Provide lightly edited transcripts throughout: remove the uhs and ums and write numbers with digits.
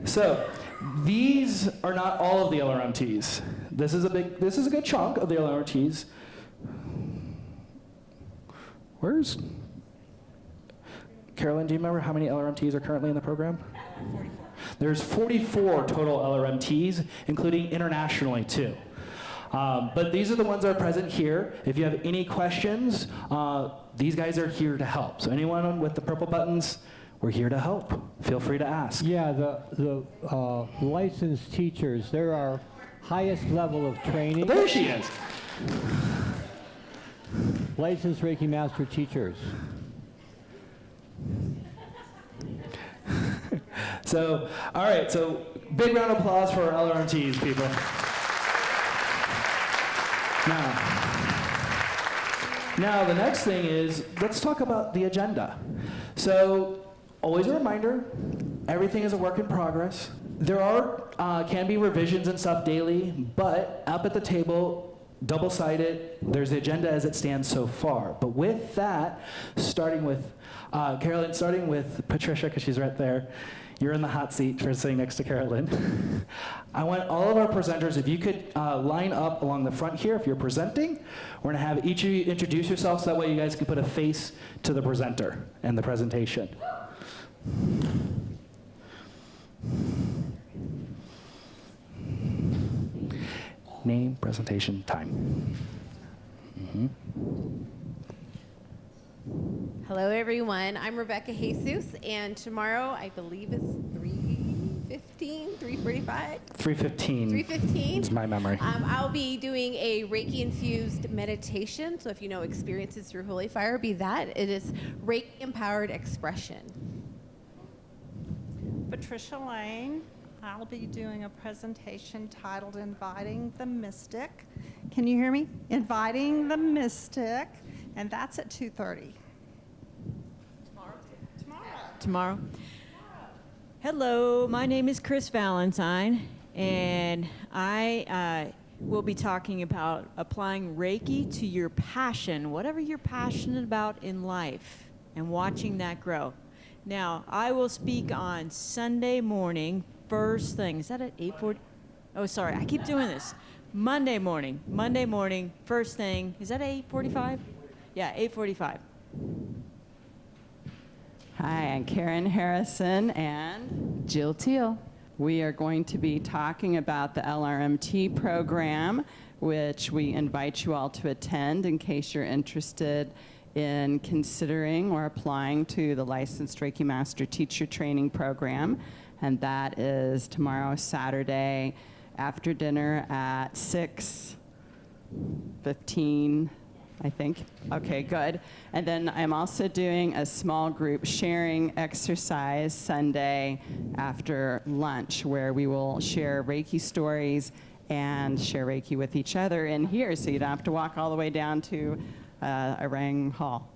So these are not all of the LRMTs. This is a good chunk of the LRMTs. Where's Carolyn? Do you remember how many LRMTs are currently in the program? 44. There's 44 total LRMTs, including internationally too. But these are the ones that are present here. If you have any questions, these guys are here to help. So anyone with the purple buttons, we're here to help. Feel free to ask. Yeah, the licensed teachers, they're our highest level of training. There she is. Licensed Reiki Master teachers. So, all right, so big round of applause for our LRMTs, people. Now the next thing is, let's talk about the agenda. So, always a reminder, everything is a work in progress. There can be revisions and stuff daily, but up at the table, double-sided, there's the agenda as it stands so far. But with that, starting with Carolyn, starting with Patricia, because she's right there. You're in the hot seat for sitting next to Carolyn. I want all of our presenters, if you could line up along the front here if you're presenting. We're going to have each of you introduce yourselves, so that way you guys can put a face to the presenter and the presentation. Name, presentation, time. Mm-hmm. Hello, everyone. I'm Rebecca Jesus, and tomorrow, I believe it's 3:15, 3:45? 3:15. 3:15? Is my memory. I'll be doing a Reiki-infused meditation, so if you know experiences through Holy Fire, be that. It is Reiki-empowered expression. Patricia Lane. I'll be doing a presentation titled Inviting the Mystic. Can you hear me? Inviting the Mystic, and that's at 2:30. Tomorrow. Hello, my name is Chris Valentine, and I will be talking about applying Reiki to your passion, whatever you're passionate about in life, and watching that grow. Now, I will speak on Sunday morning, first thing. Is that at 8:40? Oh, sorry, I keep doing this. Monday morning, first thing. Is that 8:45? Yeah, 8:45. Hi, I'm Karen Harrison and Jill Teal. we are going to be talking about the LRMT program, which we invite you all to attend in case you're interested in considering or applying to the Licensed Reiki Master Teacher Training Program. And that is tomorrow, Saturday, after dinner at 6:15, I think. Okay, good. And then I'm also doing a small group sharing exercise Sunday after lunch, where we will share Reiki stories and share Reiki with each other in here, so you don't have to walk all the way down to Orang Hall.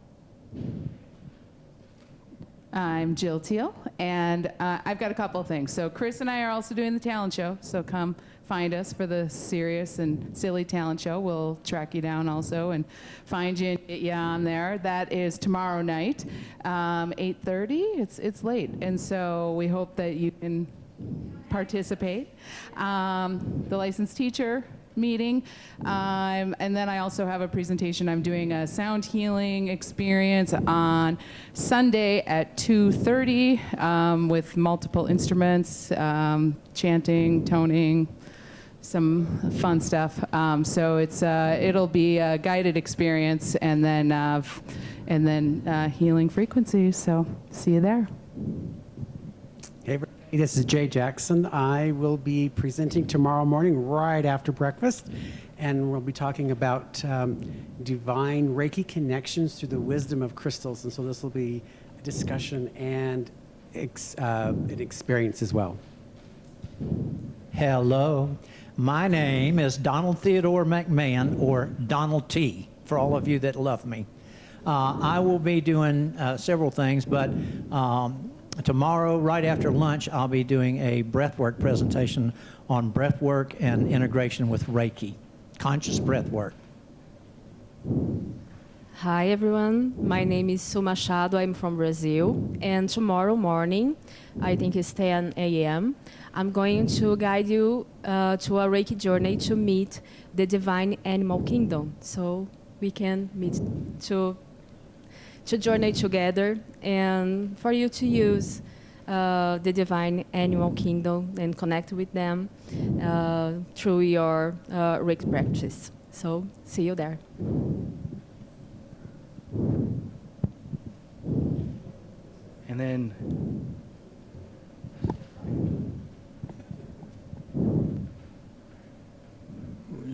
I'm Jill Teal, and I've got a couple of things. So Chris and I are also doing the talent show, so come find us for the serious and silly talent show. We'll track you down also and find you and get you on there. That is tomorrow night, 8:30. It's late, and so we hope that you can participate. The licensed teacher meeting, and then I also have a presentation. I'm doing a sound healing experience on Sunday at 2:30 with multiple instruments, chanting, toning, some fun stuff. So it'll be a guided experience, and then healing frequencies. So see you there. Hey, this is Jay Jackson. I will be presenting tomorrow morning right after breakfast, and we'll be talking about divine Reiki connections through the wisdom of crystals. And so this will be a discussion and an experience as well. Hello, my name is Donald Theodore McMahon, or Donald T, for all of you that love me. I will be doing several things, but tomorrow, right after lunch, I'll be doing a breathwork presentation on breathwork and integration with Reiki, conscious breathwork. Hi everyone, my name is Su Machado, I'm from Brazil, and tomorrow morning, I think it's 10 a.m., I'm going to guide you to a Reiki journey to meet the divine animal kingdom. So we can meet to journey together and for you to use the divine animal kingdom and connect with them through your Reiki practice. So see you there. And then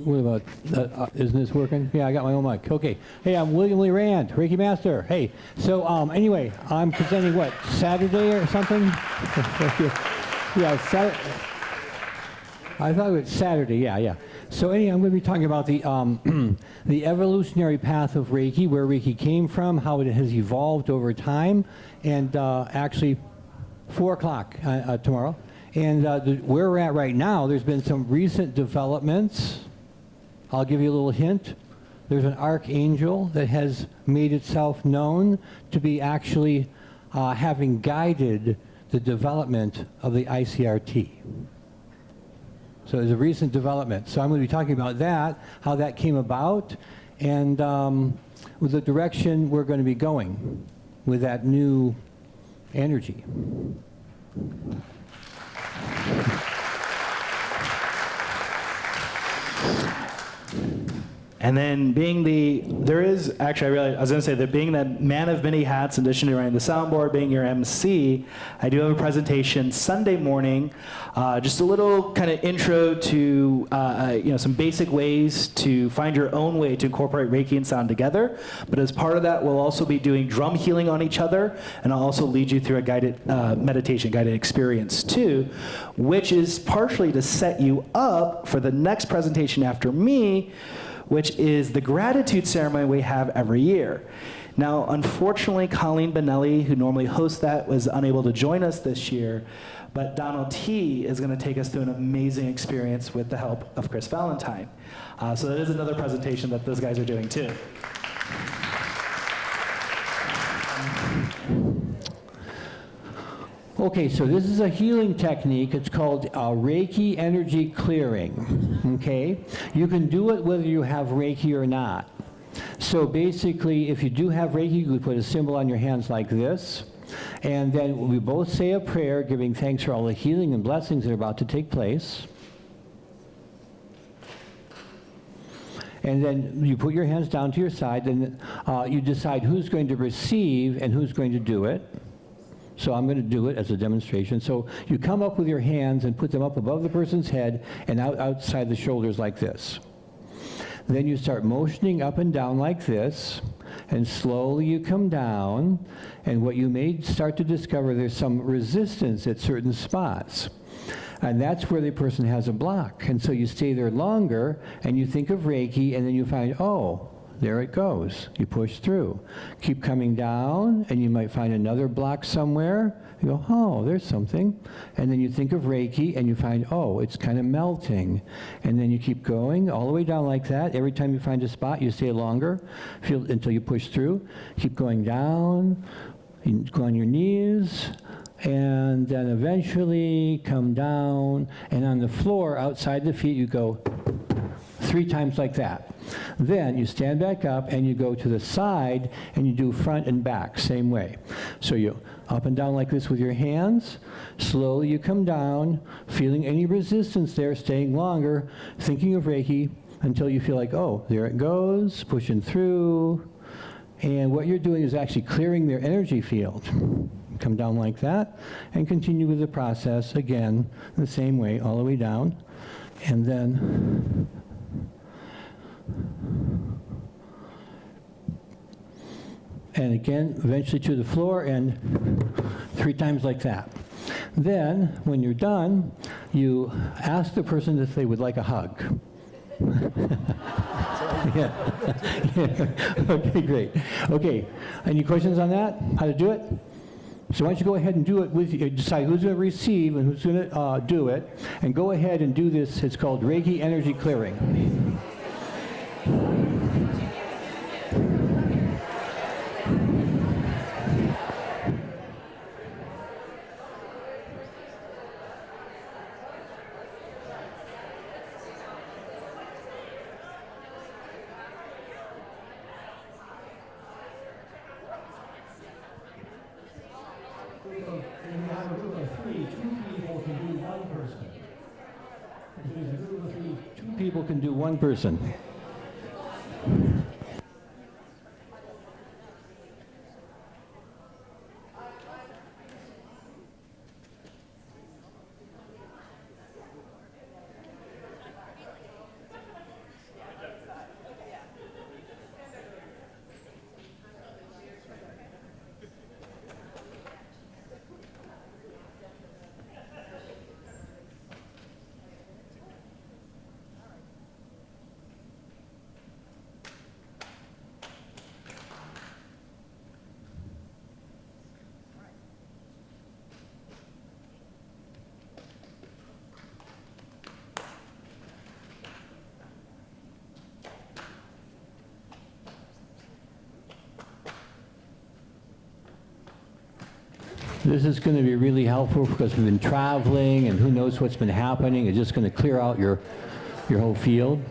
What about, isn't this working? Yeah, I got my own mic. Okay. Hey, I'm William Lee Rand, Reiki Master. Hey, so anyway, I'm presenting what, Saturday or something? Yeah, Saturday. I thought it was Saturday, yeah. So anyway, I'm going to be talking about the, the evolutionary path of Reiki, where Reiki came from, how it has evolved over time, and actually 4 o'clock tomorrow. And where we're at right now, there's been some recent developments. I'll give you a little hint. There's an archangel that has made itself known to be actually having guided the development of the ICRT. So there's a recent development. So I'm going to be talking about that, how that came about, and with the direction we're going to be going with that new energy. And then being there is, actually I realized, I was going to say that being the man of many hats, in addition to running the soundboard, being your MC, I do have a presentation Sunday morning, just a little kind of intro to, some basic ways to find your own way to incorporate Reiki and sound together. But as part of that, we'll also be doing drum healing on each other, and I'll also lead you through a guided meditation, guided experience too, which is partially to set you up for the next presentation after me, which is the gratitude ceremony we have every year. Now, unfortunately, Colleen Benelli, who normally hosts that, was unable to join us this year, but Donald T. is going to take us through an amazing experience with the help of Chris Valentine. So that is another presentation that those guys are doing too. Okay, so this is a healing technique. It's called Reiki energy clearing, okay? You can do it whether you have Reiki or not. So basically, if you do have Reiki, you put a symbol on your hands like this, and then we both say a prayer giving thanks for all the healing and blessings that are about to take place. And then you put your hands down to your side, and you decide who's going to receive and who's going to do it. So I'm going to do it as a demonstration. So you come up with your hands and put them up above the person's head and outside the shoulders like this. Then you start motioning up and down like this, and slowly you come down, and what you may start to discover, there's some resistance at certain spots. And that's where the person has a block. And so you stay there longer, and you think of Reiki, and then you find, oh, there it goes. You push through. Keep coming down, and you might find another block somewhere. You go, oh, there's something. And then you think of Reiki, and you find, oh, it's kind of melting. And then you keep going all the way down like that. Every time you find a spot, you stay longer until you push through. Keep going down. You go on your knees. And then eventually come down. And on the floor, outside the feet, you go 3 times like that. Then you stand back up and you go to the side and you do front and back, same way. So you up and down like this with your hands. Slowly you come down, feeling any resistance there, staying longer, thinking of Reiki until you feel like, oh, there it goes, pushing through. And what you're doing is actually clearing their energy field. Come down like that and continue with the process again, the same way, all the way down. And then and again, eventually to the floor, and 3 times like that. Then, when you're done, you ask the person if they would like a hug. Yeah. Okay, great. Okay, any questions on that? How to do it? So why don't you go ahead and do it with you, decide who's going to receive and who's going to do it, and go ahead and do this. It's called Reiki energy clearing. If there's a group of three, 2 people can do 1 person. This is going to be really helpful because we've been traveling and who knows what's been happening. It's just going to clear out your whole field.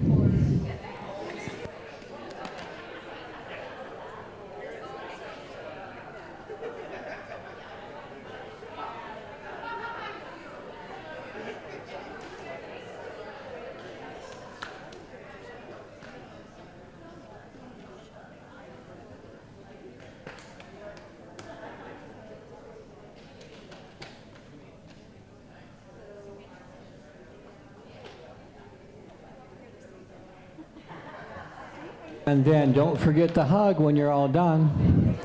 And then don't forget to hug when you're all done.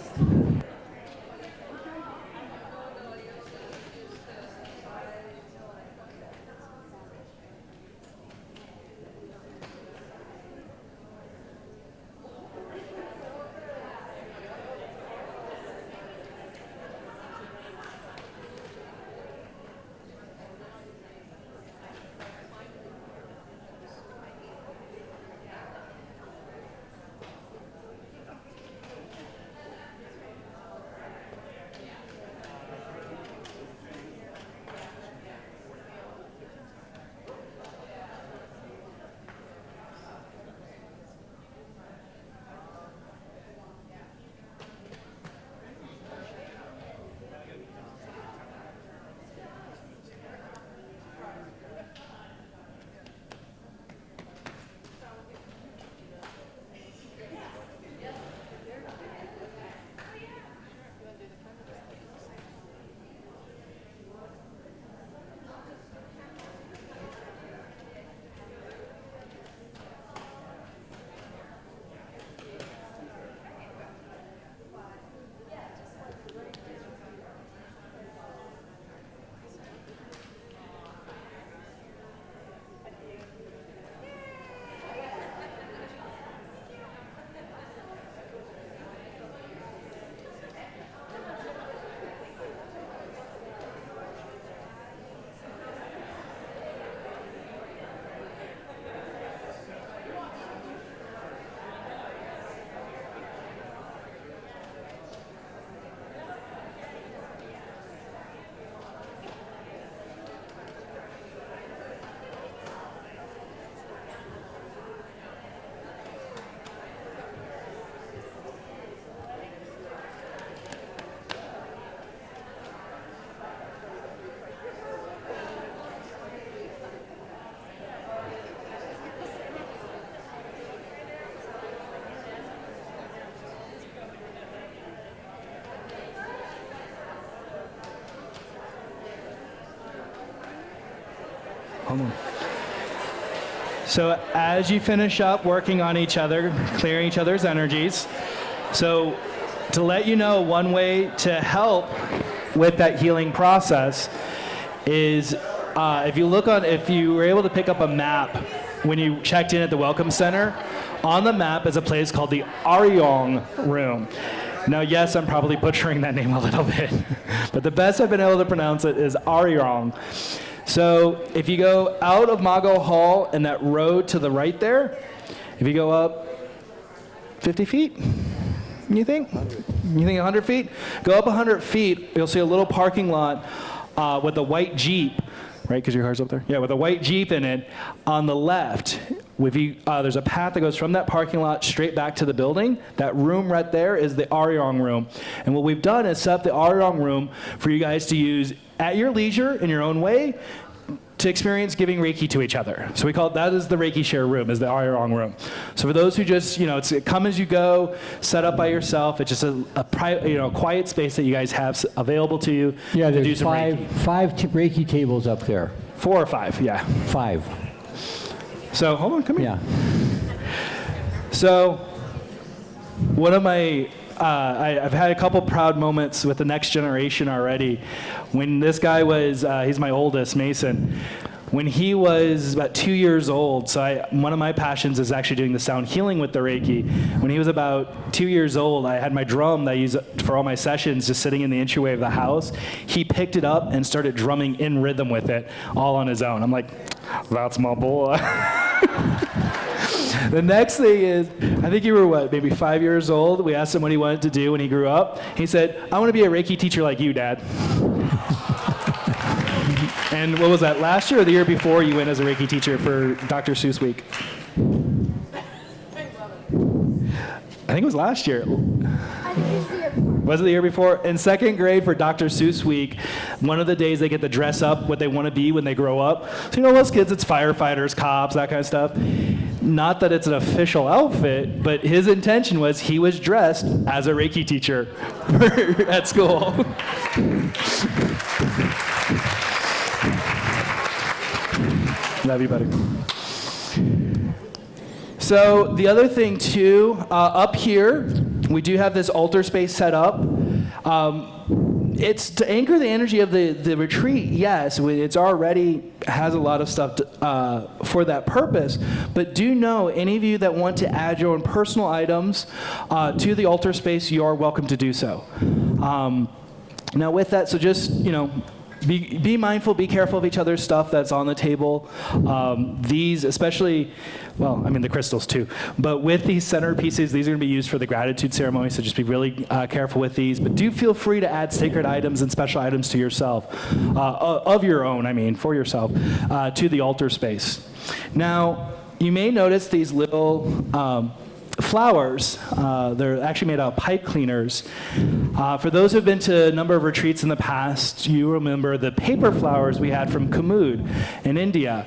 So as you finish up working on each other, clearing each other's energies, so to let you know, one way to help with that healing process is if you were able to pick up a map when you checked in at the Welcome Center, on the map is a place called the Aryong Room. Now, yes, I'm probably butchering that name a little bit, but the best I've been able to pronounce it is Aryong. So if you go out of Mago Hall and that road to the right there, if you go up 50 feet, you think 100 feet? Go up 100 feet, you'll see a little parking lot with a white Jeep, right, because your car's up there? Yeah, with a white Jeep in it. On the left, there's a path that goes from that parking lot straight back to the building. That room right there is the Aryong Room. And what we've done is set up the Aryong Room for you guys to use at your leisure, in your own way, to experience giving Reiki to each other. So we call it, that is the Reiki share room, is the Ayarong room. So for those who just, it's come as you go, set up by yourself. It's just a private, quiet space that you guys have available to you Yeah, to do there's some Reiki. five Reiki tables up there. 4 or 5, yeah. 5. So hold on, come here. Yeah. So one of my, I've had a couple proud moments with the next generation already. When this guy was, he's my oldest, Mason. When he was about 2 years old, so one of my passions is actually doing the sound healing with the Reiki. When he was about 2 years old, I had my drum that I use for all my sessions just sitting in the entryway of the house. He picked it up and started drumming in rhythm with it all on his own. I'm like, that's my boy. The next thing is, I think you were, maybe 5 years old. We asked him what he wanted to do when he grew up. He said, I want to be a Reiki teacher like you, Dad. And what was that, last year or the year before you went as a Reiki teacher for Dr. Seuss Week? I think it was last year. Was it the year before? In 2nd grade for Dr. Seuss Week, one of the days they get to dress up what they want to be when they grow up. So those kids, it's firefighters, cops, that kind of stuff. Not that it's an official outfit, but his intention was he was dressed as a Reiki teacher at school. Love you, buddy. So the other thing too, up here, we do have this altar space set up. It's to anchor the energy of the retreat, yes. It's already has a lot of stuff for that purpose. But do know, any of you that want to add your own personal items to the altar space, you are welcome to do so. Now with that, so just, be mindful, be careful of each other's stuff that's on the table. These, especially, the crystals too, but with these centerpieces, these are going to be used for the gratitude ceremony, so just be really careful with these. But do feel free to add sacred items and special items to yourself, of your own, for yourself, to the altar space. Now, you may notice these little flowers. They're actually made out of pipe cleaners. For those who've been to a number of retreats in the past, you remember the paper flowers we had from Kumud in India.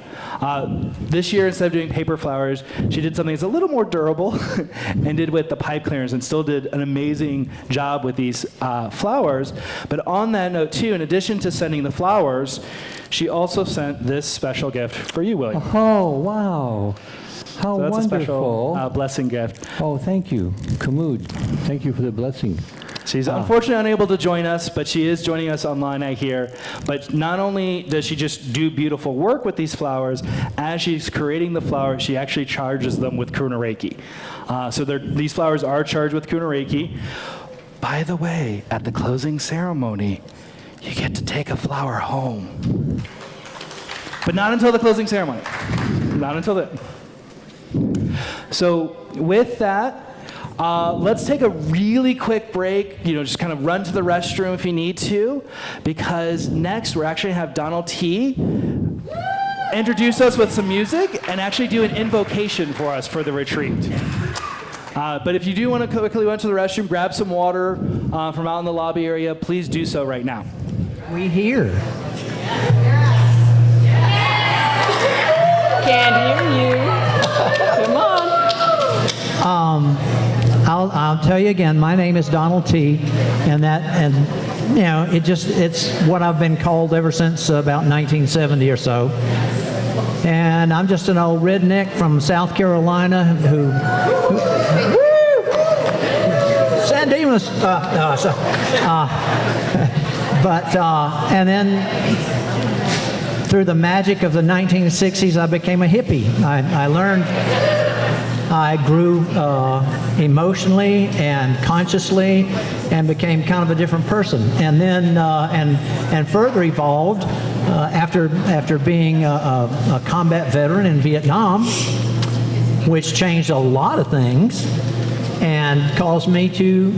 This year, instead of doing paper flowers, she did something that's a little more durable and did with the pipe cleaners, and still did an amazing job with these flowers. But on that note too, in addition to sending the flowers, she also sent this special gift for you, William. Oh, wow. How So that's wonderful. a special blessing gift. Oh, thank you. Kamud, thank you for the blessing. She's unfortunately unable to join us, but she is joining us online, I hear. But not only does she just do beautiful work with these flowers, as she's creating the flowers, she actually charges them with Karuna Reiki. So these flowers are charged with Karuna Reiki. By the way, at the closing ceremony, you get to take a flower home. But not until the closing ceremony. Not until then. So with that, let's take a really quick break, just kind of run to the restroom if you need to, because next we're actually going to have Donald T. introduce us with some music and actually do an invocation for us for the retreat. But if you do want to quickly run to the restroom, grab some water from out in the lobby area, please do so right now. We here. Can't hear you. Come on. I'll tell you again, my name is Donald T. It's what I've been called ever since about 1970 or so. And I'm just an old redneck from South Carolina who San Dimas, and then through the magic of the 1960s, I became a hippie. I learned, I grew emotionally and consciously and became kind of a different person. And then, and further evolved after being a combat veteran in Vietnam, which changed a lot of things and caused me to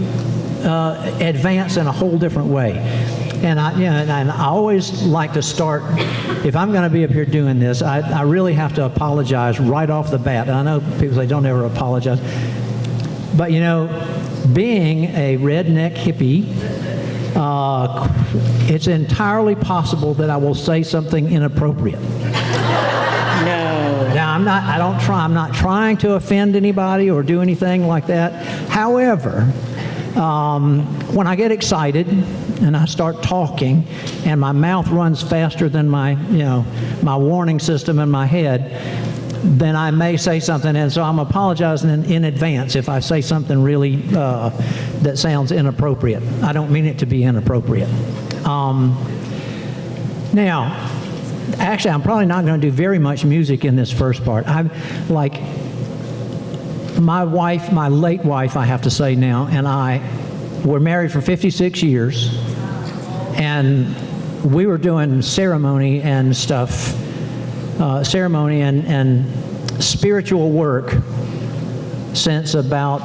advance in a whole different way. And I always like to start, if I'm going to be up here doing this, I really have to apologize right off the bat. And I know people say don't ever apologize. But being a redneck hippie it's entirely possible that I will say something inappropriate. No. Now, I'm not trying to offend anybody or do anything like that. However, when I get excited and I start talking and my mouth runs faster than my warning system in my head, then I may say something, and so I'm apologizing in advance if I say something really that sounds inappropriate. I don't mean it to be inappropriate. Now, actually, I'm probably not going to do very much music in this first part. My wife, my late wife, I have to say now, and I were married for 56 years, and we were doing ceremony and stuff, ceremony and spiritual work since about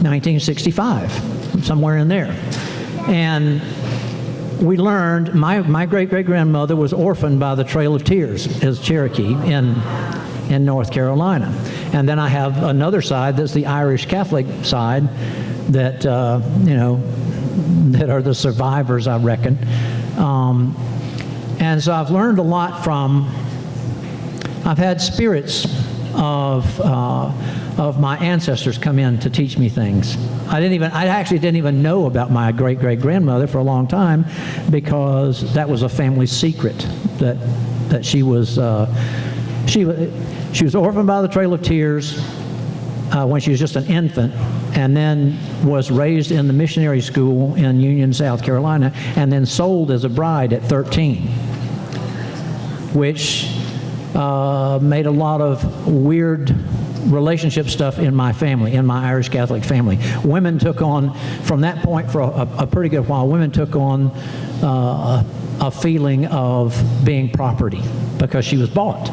1965, somewhere in there. And we learned, my great-great-grandmother was orphaned by the Trail of Tears as Cherokee in North Carolina. And then I have another side that's the Irish Catholic side that, that are the survivors, I reckon. And so I've learned a lot from, I've had spirits of my ancestors come in to teach me things. I actually didn't even know about my great-great-grandmother for a long time because that was a family secret that she was orphaned by the Trail of Tears when she was just an infant, and then was raised in the missionary school in Union, South Carolina, and then sold as a bride at 13, which made a lot of weird relationship stuff in my family, in my Irish Catholic family. Women took on, from that point for a pretty good while, women took on a feeling of being property because she was bought.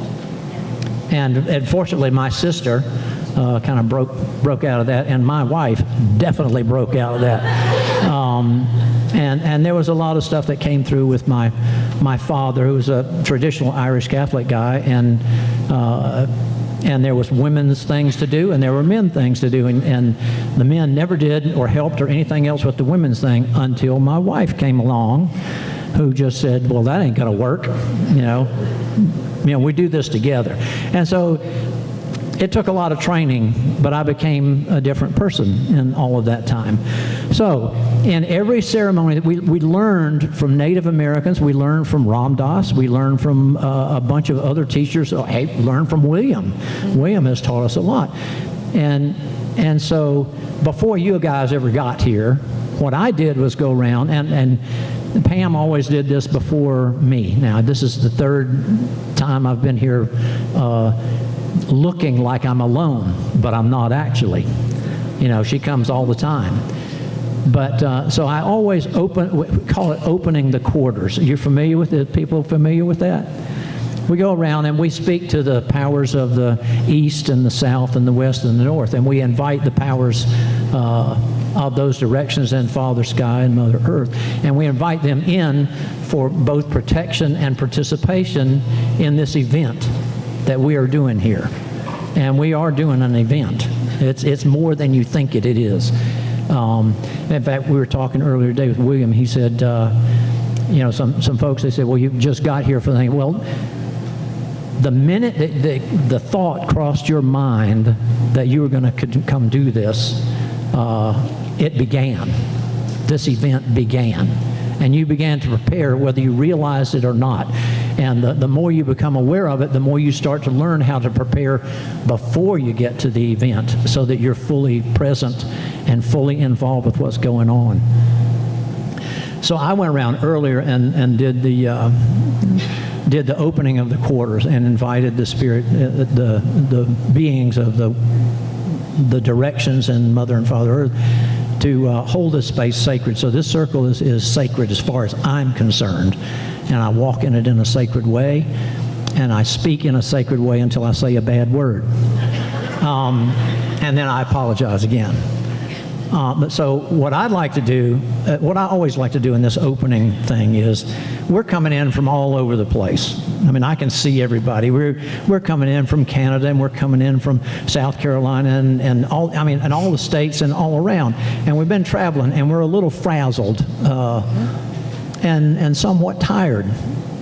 And unfortunately, my sister kind of broke out of that, and my wife definitely broke out of that. And there was a lot of stuff that came through with my father, who was a traditional Irish Catholic guy, and there was women's things to do, and there were men things to do, and the men never did or helped or anything else with the women's thing until my wife came along, who just said, well, that ain't gonna work, we do this together. And so it took a lot of training, but I became a different person in all of that time. So in every ceremony, we learned from Native Americans, we learned from Ram Dass, we learned from a bunch of other teachers. Hey, learned from William. William has taught us a lot. And so before you guys ever got here, what I did was go around, and Pam always did this before me. Now, this is the third time I've been here looking like I'm alone, but I'm not actually. She comes all the time. But so I always call it opening the quarters. You're familiar with it? People familiar with that? We go around and we speak to the powers of the east and the south and the west and the north, and we invite the powers of those directions and Father Sky and Mother Earth, and we invite them in for both protection and participation in this event that we are doing here. And we are doing an event. It's more than you think it is. In fact, we were talking earlier today with William. He said, some folks, they said, well, you just got here for the thing. Well, the minute that the thought crossed your mind that you were going to come do this, it began. This event began. And you began to prepare whether you realized it or not. And the more you become aware of it, the more you start to learn how to prepare before you get to the event so that you're fully present and fully involved with what's going on. So I went around earlier and did the opening of the quarters and invited the spirit, the beings of the directions and Mother and Father Earth to hold this space sacred. So this circle is sacred as far as I'm concerned. And I walk in it in a sacred way, and I speak in a sacred way until I say a bad word. And then I apologize again. So what I'd like to do, what I always like to do in this opening thing is, we're coming in from all over the place. I mean, I can see everybody. We're coming in from Canada, and we're coming in from South Carolina, and all, I mean, and all the states and all around. And we've been traveling, and we're a little frazzled and somewhat tired.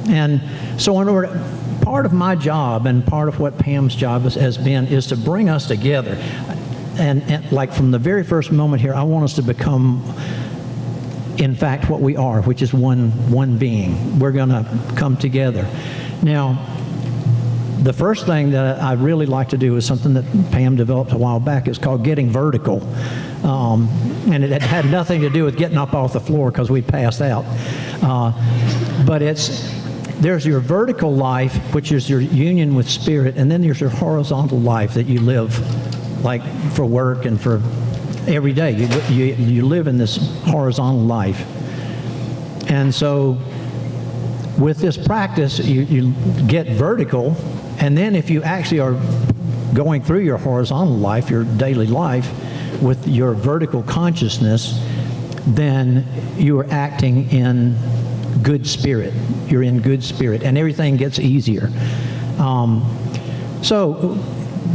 And so in order, part of my job and part of what Pam's job has been is to bring us together. And like from the very first moment here, I want us to become, in fact, what we are, which is one being. We're going to come together. Now, the first thing that I really like to do is something that Pam developed a while back. It's called getting vertical. And it had nothing to do with getting up off the floor because we passed out. But there's your vertical life, which is your union with Spirit, and then there's your horizontal life that you live, like for work and for every day. You live in this horizontal life. And so with this practice, you get vertical, and then if you actually are going through your horizontal life, your daily life, with your vertical consciousness, then you are acting in good spirit. You're in good spirit, and everything gets easier. So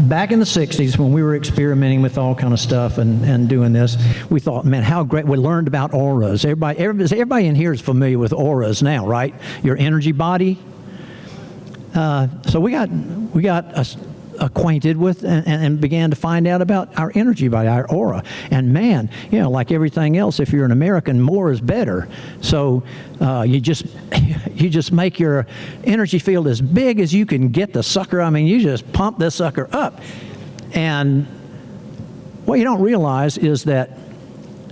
back in the 60s, when we were experimenting with all kind of stuff and doing this, we thought, man, how great. We learned about auras. Everybody in here is familiar with auras now, right? Your energy body. So we got acquainted with and began to find out about our energy body, our aura. And man, you know, like everything else, if you're an American, more is better. So you just make your energy field as big as you can get the sucker. I mean, you just pump this sucker up. And what you don't realize is that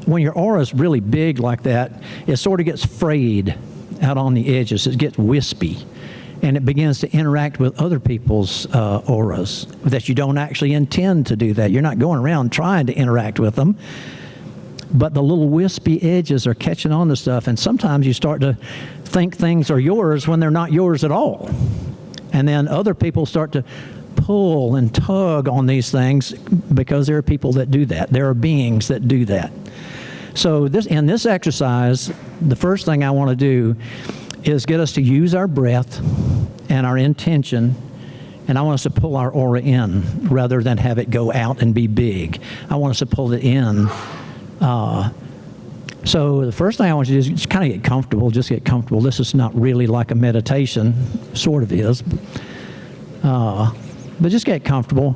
when your aura is really big like that, it sort of gets frayed out on the edges. It gets wispy. And it begins to interact with other people's auras that you don't actually intend to do that. You're not going around trying to interact with them. But the little wispy edges are catching on to stuff, and sometimes you start to think things are yours when they're not yours at all. And then other people start to pull and tug on these things because there are people that do that. There are beings that do that. So in this exercise, the first thing I want to do is get us to use our breath and our intention, and I want us to pull our aura in rather than have it go out and be big. I want us to pull it in. So the first thing I want you to do is just kind of get comfortable. Just get comfortable. This is not really like a meditation. Sort of is. But just get comfortable.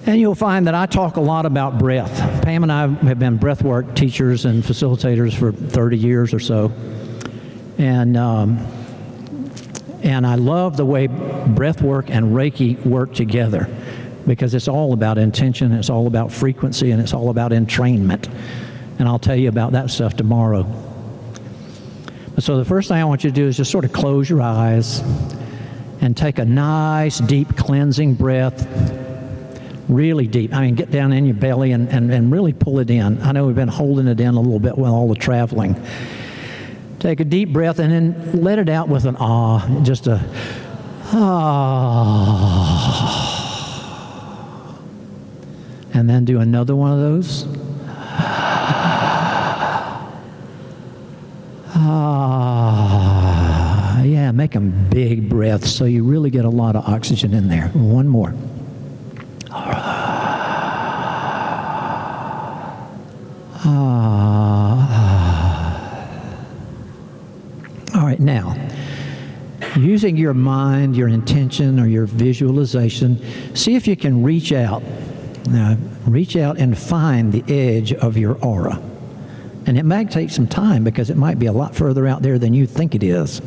And you'll find that I talk a lot about breath. Pam and I have been breathwork teachers and facilitators for 30 years or so. And I love the way breath work and Reiki work together, because it's all about intention, it's all about frequency, and it's all about entrainment. And I'll tell you about that stuff tomorrow. So the first thing I want you to do is just sort of close your eyes and take a nice, deep, cleansing breath, really deep. I mean, get down in your belly and really pull it in. I know we've been holding it in a little bit with all the traveling. Take a deep breath and then let it out with an ah, just a ah. And then do another one of those. Ah. Yeah, make them big breaths so you really get a lot of oxygen in there. One more. All right, now, using your mind, your intention, or your visualization, see if you can reach out. Now, reach out and find the edge of your aura. And it might take some time because it might be a lot further out there than you think it is.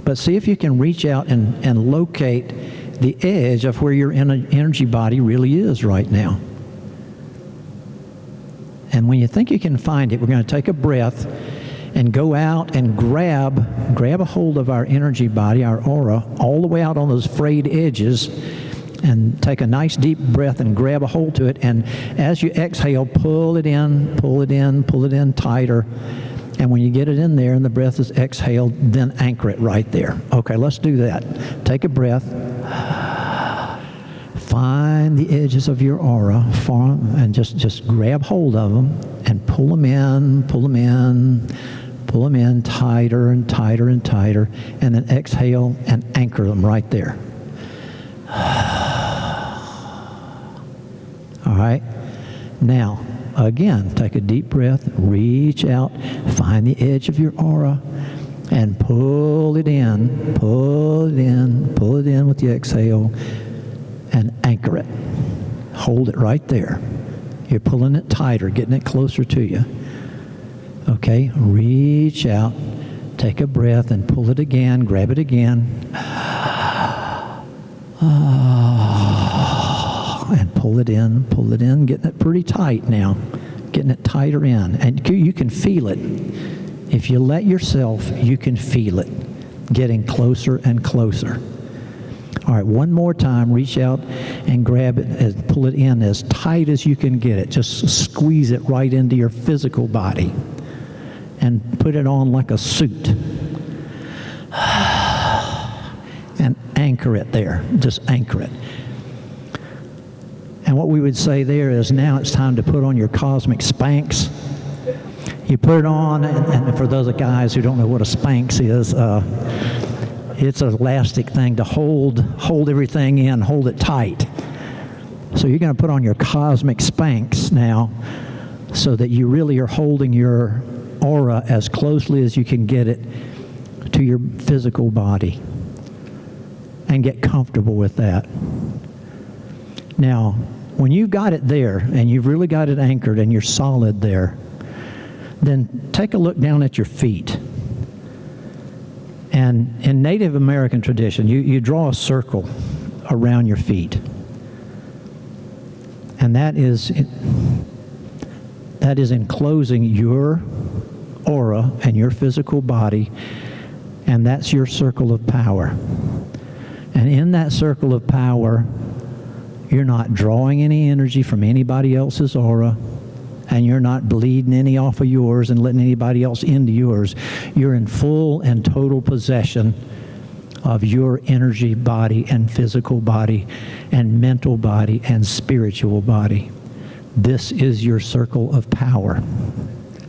But see if you can reach out and locate the edge of where your energy body really is right now. And when you think you can find it, we're going to take a breath and go out and grab a hold of our energy body, our aura, all the way out on those frayed edges, and take a nice deep breath and grab a hold to it. And as you exhale, pull it in, pull it in, pull it in tighter. And when you get it in there and the breath is exhaled, then anchor it right there. Okay, let's do that. Take a breath. find the edges of your aura and just grab hold of them and pull them in, pull them in, pull them in tighter and tighter and tighter, and then exhale and anchor them right there. All right. Now, again, take a deep breath, reach out, find the edge of your aura, and pull it in, pull it in, pull it in with the exhale, and anchor it. Hold it right there. You're pulling it tighter, getting it closer to you. Okay, reach out, take a breath, and pull it again, grab it again. And pull it in, getting it pretty tight now, getting it tighter in. And you can feel it. If you let yourself, you can feel it getting closer and closer. All right, one more time, reach out and grab it and pull it in as tight as you can get it. Just squeeze it right into your physical body and put it on like a suit. And anchor it there, just anchor it. And what we would say there is now it's time to put on your cosmic Spanx. You put it on, and for those guys who don't know what a Spanx is, it's an elastic thing to hold everything in, hold it tight. So you're going to put on your cosmic Spanx now so that you really are holding your aura as closely as you can get it to your physical body and get comfortable with that. Now, when you've got it there and you've really got it anchored and you're solid there, then take a look down at your feet. And in Native American tradition, you draw a circle around your feet. And that is enclosing your aura and your physical body, and that's your circle of power. And in that circle of power, you're not drawing any energy from anybody else's aura, and you're not bleeding any off of yours and letting anybody else into yours. You're in full and total possession of your energy body and physical body and mental body and spiritual body. This is your circle of power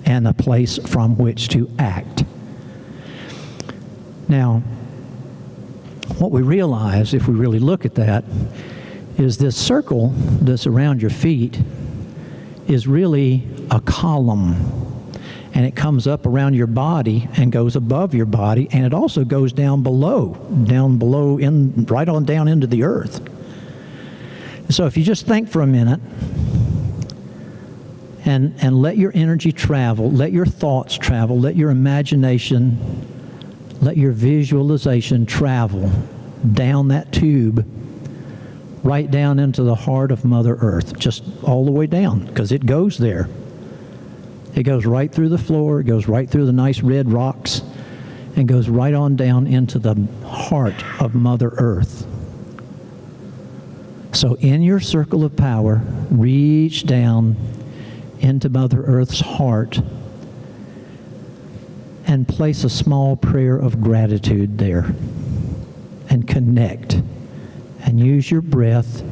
and a place from which to act. Now, what we realize, if we really look at that, is this circle that's around your feet is really a column, and it comes up around your body and goes above your body, and it also goes down below right on down into the earth. So if you just think for a minute and let your energy travel, let your thoughts travel, let your imagination, let your visualization travel down that tube right down into the heart of Mother Earth, just all the way down, because it goes there. It goes right through the floor, it goes right through the nice red rocks, and goes right on down into the heart of Mother Earth. So in your circle of power, reach down into Mother Earth's heart and place a small prayer of gratitude there and connect. And use your breath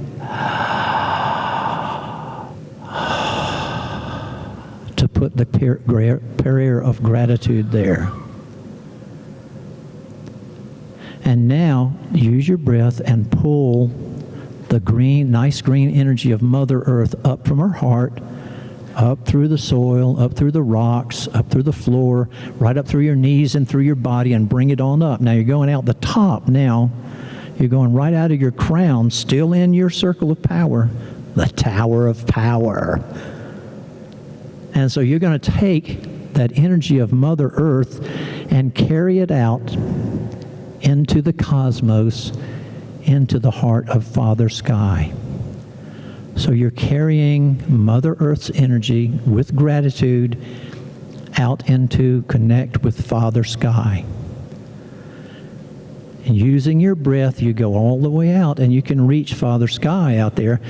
to put the prayer of gratitude there. And now use your breath and pull the nice green energy of Mother Earth up from her heart, up through the soil, up through the rocks, up through the floor, right up through your knees and through your body, and bring it on up. Now you're going out the top now. You're going right out of your crown, still in your circle of power, the Tower of Power. And so you're going to take that energy of Mother Earth and carry it out into the cosmos, into the heart of Father Sky. So you're carrying Mother Earth's energy with gratitude out into connect with Father Sky. And using your breath, you go all the way out, and you can reach Father Sky out there,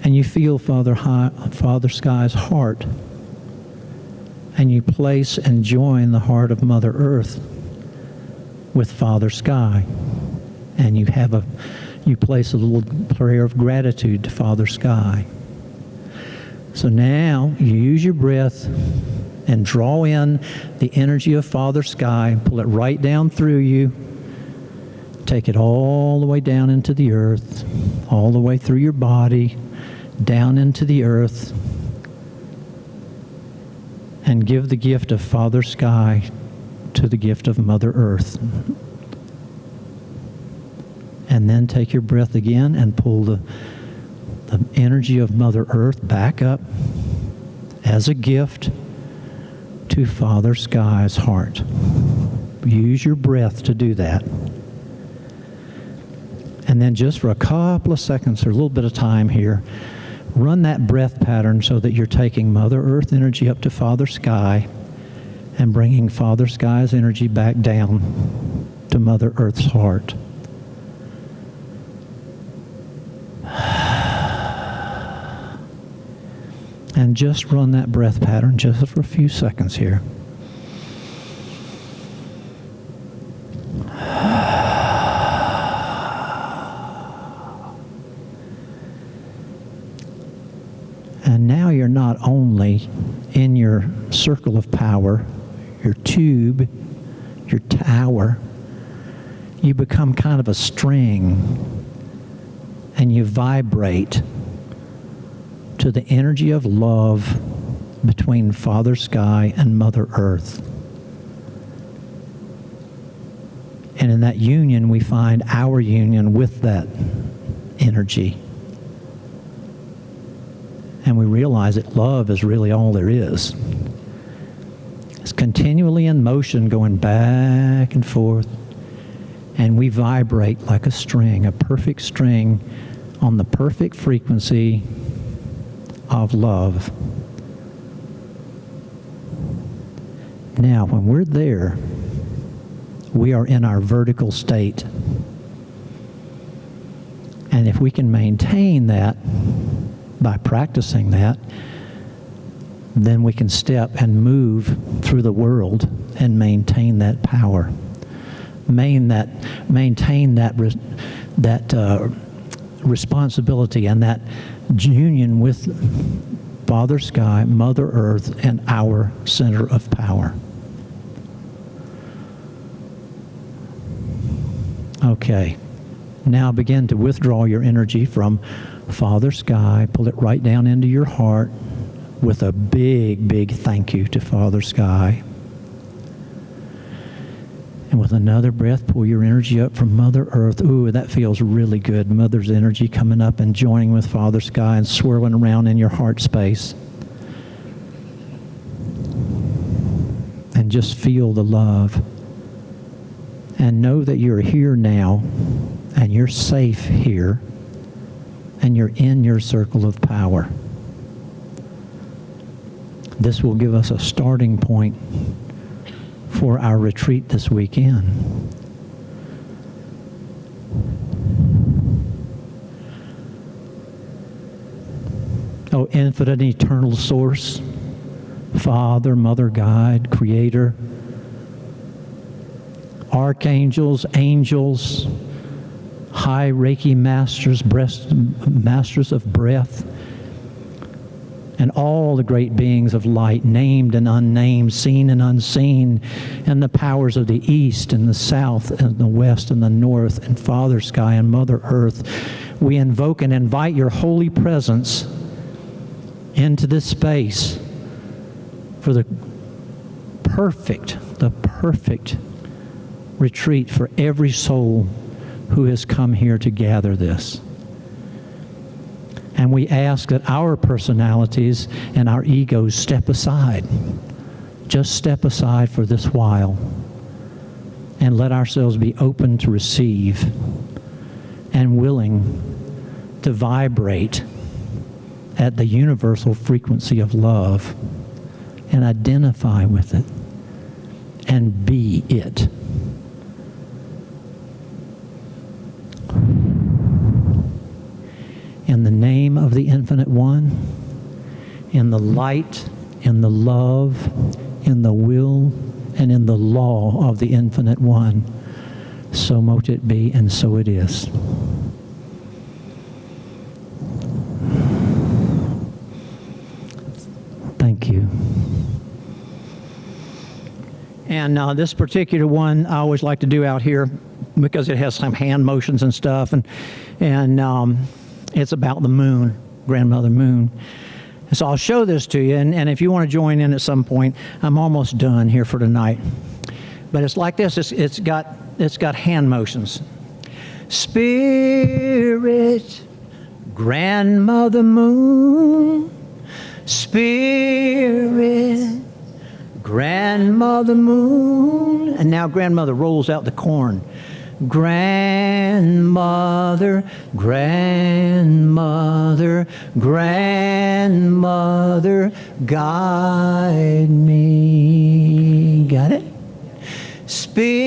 and you feel Father Sky's heart, and you place and join the heart of Mother Earth with Father Sky, and you place a little prayer of gratitude to Father Sky. So now you use your breath and draw in the energy of Father Sky, pull it right down through you, take it all the way down into the earth, all the way through your body, down into the earth, and give the gift of Father Sky to the gift of Mother Earth. And then take your breath again and pull the energy of Mother Earth back up as a gift to Father Sky's heart. Use your breath to do that. And then just for a couple of seconds or a little bit of time here, run that breath pattern so that you're taking Mother Earth energy up to Father Sky and bringing Father Sky's energy back down to Mother Earth's heart. And just run that breath pattern just for a few seconds here. And now you're not only in your circle of power, your tube, your tower, you become kind of a string and you vibrate to the energy of love between Father Sky and Mother Earth. And in that union, we find our union with that energy. And we realize that love is really all there is. It's continually in motion, going back and forth. And we vibrate like a string, a perfect string on the perfect frequency of love. Now, when we're there, we are in our vertical state. And if we can maintain that by practicing that, then we can step and move through the world and maintain that power. Maintain that responsibility and that union with Father Sky, Mother Earth, and our center of power. Okay, now begin to withdraw your energy from Father Sky, pull it right down into your heart with a big, big thank you to Father Sky. And with another breath, pull your energy up from Mother Earth. Ooh, that feels really good. Mother's energy coming up and joining with Father Sky and swirling around in your heart space. And just feel the love. And know that you're here now, and you're safe here, and you're in your circle of power. This will give us a starting point for our retreat this weekend. Oh, infinite eternal source, Father, Mother, Guide, Creator, archangels, angels, high Reiki masters, masters of breath, and all the great beings of light, named and unnamed, seen and unseen, and the powers of the east and the south and the west and the north, and Father Sky and Mother Earth, we invoke and invite your holy presence into this space for the perfect retreat for every soul who has come here to gather this. And we ask that our personalities and our egos step aside. Just step aside for this while and let ourselves be open to receive and willing to vibrate at the universal frequency of love and identify with it and be it. In the name of the Infinite One, in the light, in the love, in the will, and in the law of the Infinite One, so mote it be, and so it is. Thank you. And this particular one I always like to do out here because it has some hand motions and stuff, and it's about the moon, Grandmother Moon. And so I'll show this to you, and if you want to join in at some point, I'm almost done here for tonight. But it's like this. It's got hand motions. Spirit, Grandmother Moon, Spirit, Grandmother Moon. And now Grandmother rolls out the corn. Grandmother, Grandmother, Grandmother, guide me. Got it? Spirit,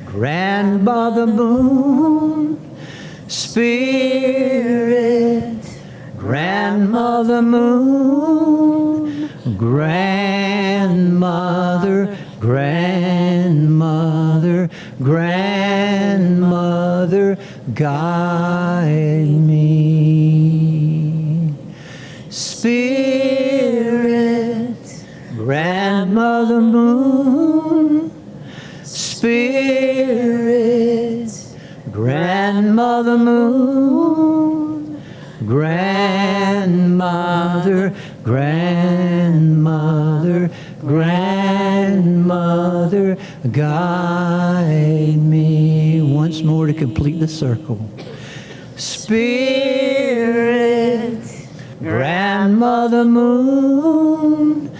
Grandmother Moon, Spirit, Grandmother Moon, Grandmother, Grandmother, Grandmother, guide me. Spirit, Grandmother Moon, Spirit, Grandmother Moon, Grandmother, Grandmother, Grandmother, guide me. Once more to complete the circle. Spirit, Grandmother Moon,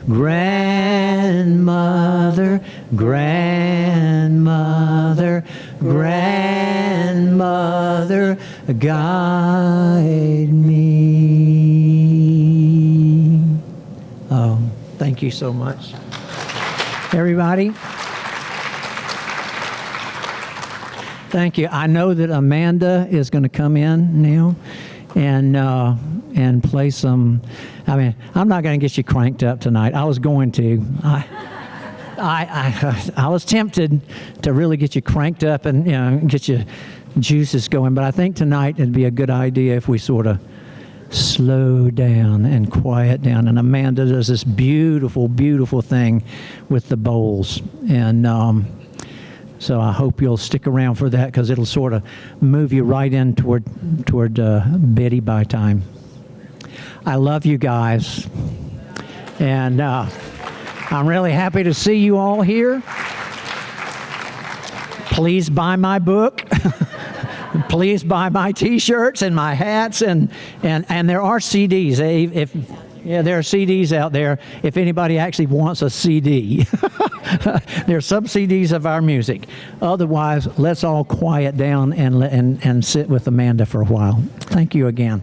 Grandmother, Grandmother, Grandmother, guide me. Oh, thank you so much. Everybody, thank you. I know that Amanda is going to come in now and play some. I mean, I'm not going to get you cranked up tonight. I was going to. I was tempted to really get you cranked up and get your juices going, but I think tonight it'd be a good idea if we sort of slow down and quiet down. And Amanda does this beautiful, beautiful thing with the bowls, and so I hope you'll stick around for that because it'll sort of move you right in toward Betty by time. I love you guys, and I'm really happy to see you all here. Please buy my book. Please buy my T-shirts and my hats, and there are CDs. There are CDs out there if anybody actually wants a CD. There are some CDs of our music. Otherwise, let's all quiet down and sit with Amanda for a while. Thank you again.